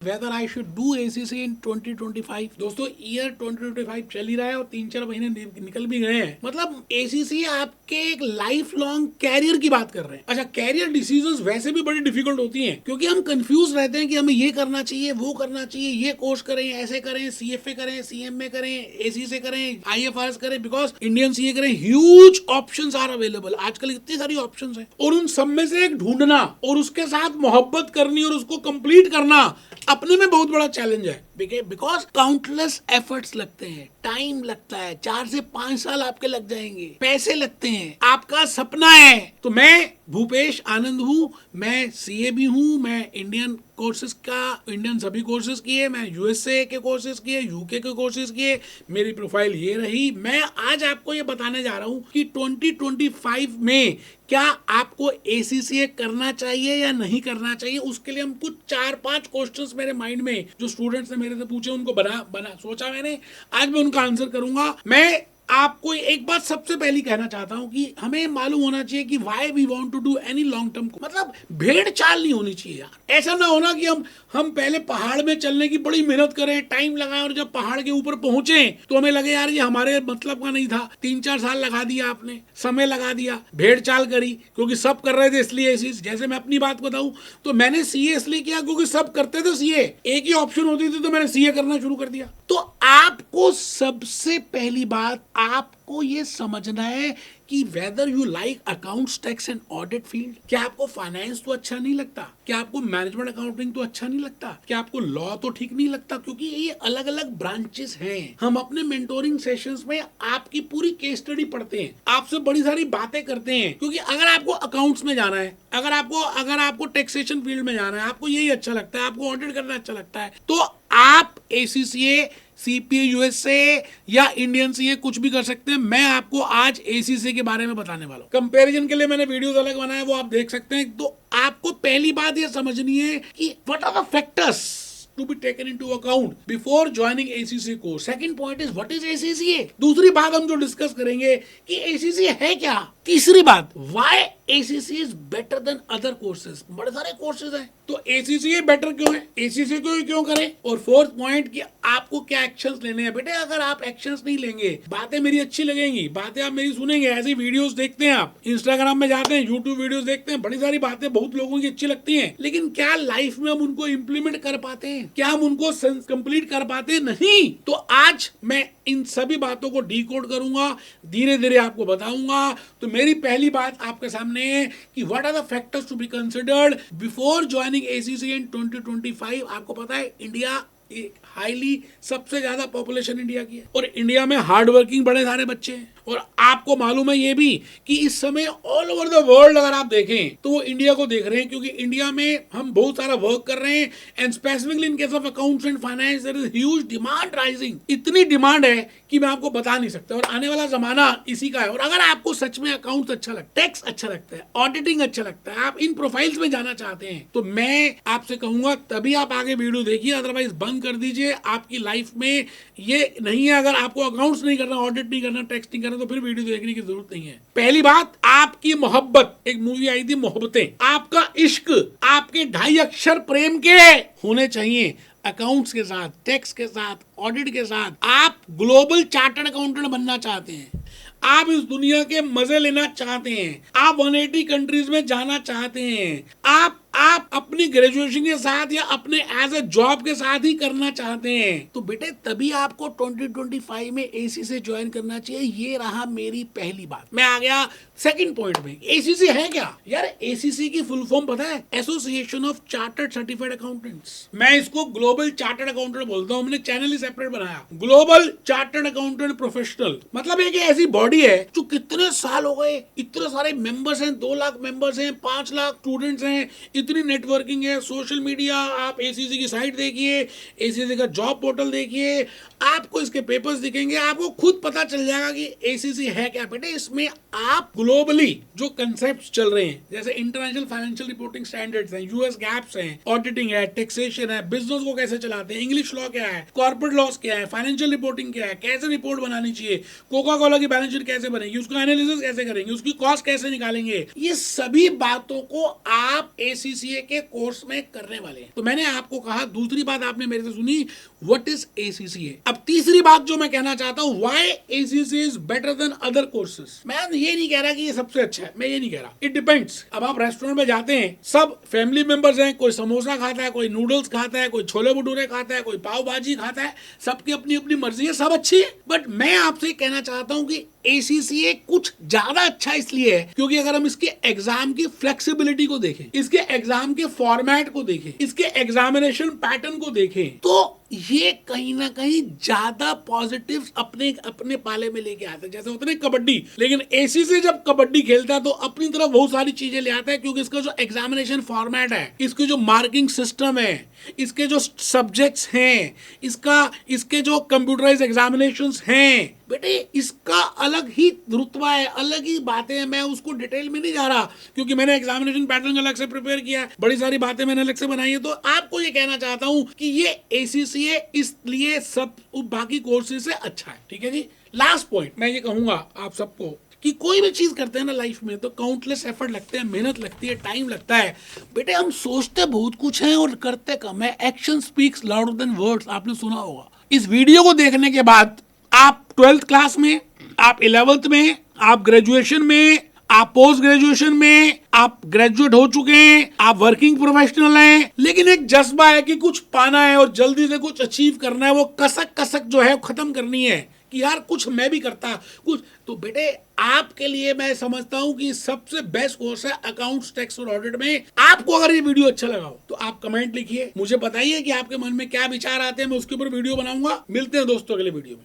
Whether I should do ACC in 2025। दोस्तों year 2025 चल ही रहा है और 3-4 महीने निकल भी गए हैं। मतलब ACC आपके एक लाइफ लॉन्ग कैरियर की बात कर रहे हैं। अच्छा, कैरियर डिसीजंस वैसे भी बड़ी डिफिकल्ट होती हैं क्योंकि हम कंफ्यूज रहते हैं कि हमें ये करना चाहिए, वो करना चाहिए, ये कोर्स करें, ऐसे करें, CFA करें, CMA करें, ACC करें, IFRS करें, बिकॉज इंडियन CA करें। Huge options are available. आजकल इतनी सारी ऑप्शंस हैं और उन सब में से एक ढूंढना और उसके साथ मोहब्बत करनी और उसको कंप्लीट करना अपने में बहुत बड़ा चैलेंज है। बिकॉज काउंटलेस एफर्ट्स लगते हैं, टाइम लगता है, 4 से 5 साल आपके लग जाएंगे, पैसे लगते हैं, आपका सपना है। तो मैं भूपेश आनंद हूं, मैं CA भी हूं, मैं इंडियन कोर्सेज का, इंडियन सभी कोर्सेज किए, मैं USA के कोर्सेज किए, UK के कोर्सेज किए, मेरी प्रोफाइल ये रही। मैं आज आपको ये बताने जा रहा हूं कि 2025 में क्या आपको ACCA करना चाहिए या नहीं करना चाहिए। उसके लिए हम कुछ 4-5 क्वेश्चंस मेरे माइंड में जो स्टूडेंट्स ने मेरे से पूछे उनको बना सोचा मैंने, आज मैं उनका आंसर करूंगा। मैं आपको एक बात सबसे पहली कहना चाहता हूं कि हमें मालूम होना चाहिए कि why we want to do any long term. मतलब भेड़ चाल नहीं होनी चाहिए यार। ऐसा ना होना कि हम पहले पहाड़ में चलने की बड़ी मेहनत करें, टाइम लगाएं और जब पहाड़ के ऊपर पहुंचे तो हमें लगे यार ये हमारे मतलब का नहीं था। 3-4 साल लगा दिया आपने, समय लगा दिया, भेड़ चाल करी क्योंकि सब कर रहे थे इसलिए। जैसे मैं अपनी बात बताऊं तो मैंने CA इसलिए किया क्योंकि सब करते थे CA, एक ही ऑप्शन होती थी तो मैंने CA करना शुरू कर दिया। तो आपको सबसे पहली बात आपको ये समझना है कि whether you like accounts, tax and audit field. क्या आपको फाइनेंस तो अच्छा नहीं लगता? क्या आपको मैनेजमेंट अकाउंटिंग तो अच्छा नहीं लगता? क्या आपको लॉ तो ठीक नहीं लगता? क्योंकि ये अलग अलग ब्रांचेस हैं। हम अपने मेंटोरिंग सेशंस में आपकी पूरी केस स्टडी पढ़ते हैं, आपसे बड़ी सारी बातें करते हैं। क्योंकि अगर आपको अकाउंट्स में जाना है, अगर आपको टैक्सेशन फील्ड में जाना है, आपको यही अच्छा लगता है, आपको ऑडिट करना अच्छा लगता है, तो आप ACCA, CPA USA या इंडियन CA कुछ भी कर सकते हैं। मैं आपको आज ACCA के बारे में बताने वाला हूं। कंपैरिजन के लिए मैंने वीडियोस अलग बनाए, वो आप देख सकते हैं। तो आपको पहली बात ये समझनी है कि what are the factors to be taken into account before joining ACCA course. Second point is what is ACCA? दूसरी बात हम जो डिस्कस करेंगे कि ACCA है क्या। तीसरी बात why ACCA is better than other courses। बड़े सारे कोर्सेज हैं तो ACCA बेटर क्यों है, ACCA को क्यों करें। और फोर्थ पॉइंट कि आपको क्या एक्शंस लेने हैं। बेटे अगर आप एक्शंस नहीं लेंगे, बातें मेरी अच्छी लगेंगी, बातें आप मेरी सुनेंगे, ऐसी वीडियोस देखते हैं, आप इंस्टाग्राम में जाते हैं, यूट्यूब वीडियोस देखते हैं, बड़ी सारी बातें बहुत लोगों की अच्छी लगती हैं, लेकिन क्या लाइफ में हम उनको इम्प्लीमेंट कर पाते हैं? क्या हम उनको कंप्लीट कर पाते हैं? नहीं। तो आज मैं इन सभी बातों को डीकोड करूंगा, धीरे धीरे आपको बताऊंगा। तो मेरी पहली बात आपके सामने है कि what are the factors to be considered before joining ACCA in 2025। आपको पता है इंडिया हाईली सबसे ज्यादा पॉपुलेशन इंडिया की है और इंडिया में हार्ड वर्किंग बड़े सारे बच्चे हैं। और आपको मालूम है ये भी कि इस समय ऑल ओवर द वर्ल्ड अगर आप देखें तो वो इंडिया को देख रहे हैं, क्योंकि इंडिया में हम बहुत सारा वर्क कर रहे हैं। And specifically in case of accounts and finance there is huge demand rising. इतनी डिमांड है कि मैं आपको बता नहीं सकता। और आने वाला जमाना इसी का है। और अगर आपको सच में अकाउंट्स अच्छा लगता है, टैक्स अच्छा लगता है, ऑडिटिंग अच्छा लगता है, आप इन प्रोफाइल्स में जाना चाहते हैं, तो मैं आपसे कहूंगा तभी आप आगे वीडियो देखिए, अदरवाइज बंद कर दीजिए। आपकी लाइफ में ये नहीं है। अगर आपको अकाउंट्स नहीं करना, ऑडिट नहीं करना, टैक्स नहीं करना, तो फिर वीडियो देखने की जरूरत नहीं है। पहली बात, आपकी मोहब्बत। एक मूवी आई थी मोहब्बतें। आपका इश्क, आपके 2.5 अक्षर प्रेम के होने चाहिए अकाउंट्स के साथ, टैक्स के साथ, ऑडिट के साथ। आप ग्लोबल चार्टर्ड अकाउंटेंट बनना चाहते हैं, आप इस दुनिया के मजे लेना चाहते हैं, आप 180 कंट्रीज में जाना चाहते हैं, आप अपनी ग्रेजुएशन के साथ या अपने एज ए जॉब के साथ ही करना चाहते हैं, तो बेटे तभी आपको 2025 में ACCA ज्वाइन करना चाहिए। ये रहा मेरी पहली बात। मैं आ गया सेकंड पॉइंट में। ACCA है क्या यार? ACCA की फुल फॉर्म पता है? Association of chartered certified accountants. मैं इसको ग्लोबल चार्टर्ड अकाउंटेंट बोलता हूँ। मैंने चैनल ही सेपरेट बनाया, ग्लोबल चार्टर्ड अकाउंटेंट प्रोफेशनल। मतलब एक ऐसी बॉडी है जो कितने साल हो गए, इतने सारे मेंबर्स हैं, 2 लाख मेंबर्स हैं, 5 लाख स्टूडेंट्स हैं, इतनी नेटवर्किंग है, सोशल मीडिया। आप ACCA की साइट देखिए, ACCA का जॉब पोर्टल देखिए, आपको इसके पेपर्स दिखेंगे, आपको खुद पता चल जाएगा कि ACCA है क्या। बेटे इसमें आप ग्लोबली जो कंसेप्ट चल रहे हैं, जैसे इंटरनेशनल फाइनेंशियल रिपोर्टिंग स्टैंडर्ड्स हैं, US गैप्स हैं, ऑडिटिंग है, टैक्सेशन है, बिजनेस को कैसे चलाते हैं, इंग्लिश लॉ क्या है, कॉर्पोरेट लॉस क्या है, फाइनेंशियल रिपोर्टिंग क्या है, कैसे रिपोर्ट बनानी चाहिए, कोका कोला की बैलेंस शीट कैसे बनेगी, उसका एनालिसिस कैसे करेंगे, उसकी कॉस्ट कैसे निकालेंगे, ये सभी बातों को आप ACCA ACCA के कोर्स में करने वाले हैं। तो मैंने आपको कहा, दूसरी बात आपने मेरे से सुनी, व्हाट इज ACCA। अब तीसरी बात जो मैं कहना चाहता हूं, why ACCA is better than other courses. मैं ये नहीं कह रहा कि ये सबसे अच्छा है, मैं ये नहीं कह रहा, इट डिपेंड्स। अब आप रेस्टोरेंट में जाते हैं, सब फैमिली मेंबर्स हैं, कोई समोसा खाता है, कोई नूडल्स खाता है, कोई छोले भटूरे खाता है, कोई पाव भाजी खाता है, सबकी अपनी अपनी मर्जी है, सब अच्छी है। बट मैं आपसे कहना चाहता हूं कि ACCA कुछ ज्यादा अच्छा इसलिए है क्योंकि अगर हम इसके एग्जाम की फ्लेक्सिबिलिटी को देखें, इसके एग्जाम के फॉर्मेट को देखें, इसके एग्जामिनेशन पैटर्न को देखें, तो ये कहीं ना कहीं ज्यादा पॉजिटिव अपने अपने पाले में लेके आता है। जैसे होता है कबड्डी, लेकिन ACCA जब कबड्डी खेलता है तो अपनी तरफ बहुत सारी चीजें ले आता है, क्योंकि इसका जो एग्जामिनेशन फॉर्मेट है, इसके जो मार्किंग सिस्टम है, इसके जो सब्जेक्ट्स हैं, इसके जो कंप्यूटराइज एग्जामिनेशंस हैं, बेटे इसका अलग ही रुतबा है, अलग ही बातें हैं। मैं उसको डिटेल में नहीं जा रहा क्योंकि मैंने एग्जामिनेशन पैटर्न अलग से प्रिपेयर किया है, बड़ी सारी बातें मैंने अलग से बनाई है। तो आपको ये कहना चाहता हूं कि ये ACCA इसलिए सब बाकी कोर्सेज से अच्छा है, ठीक है जी। लास्ट पॉइंट मैं ये कहूंगा आप सबको कि कोई भी चीज करते हैं ना लाइफ में, तो काउंटलेस एफर्ट लगते हैं, मेहनत लगती है, टाइम लगता है। बेटे हम सोचते बहुत कुछ है और करते कम है। Action speaks louder than words, आपने सुना होगा। इस वीडियो को देखने के बाद आप 12th क्लास में, आप 11th में, आप ग्रेजुएशन में, आप पोस्ट ग्रेजुएशन में, आप ग्रेजुएट हो चुके हैं, आप वर्किंग प्रोफेशनल हैं, लेकिन एक जज्बा है कि कुछ पाना है और जल्दी से कुछ अचीव करना है, वो कसक जो है खत्म करनी है कि यार कुछ मैं भी करता कुछ। तो बेटे आपके लिए मैं समझता हूं कि सबसे बेस्ट कोर्स है अकाउंट्स, टैक्स और ऑडिट में। आपको अगर ये वीडियो अच्छा लगा हो तो आप कमेंट लिखिए, मुझे बताइए कि आपके मन में क्या विचार आते हैं, मैं उसके ऊपर वीडियो बनाऊंगा। मिलते हैं दोस्तों अगले वीडियो में।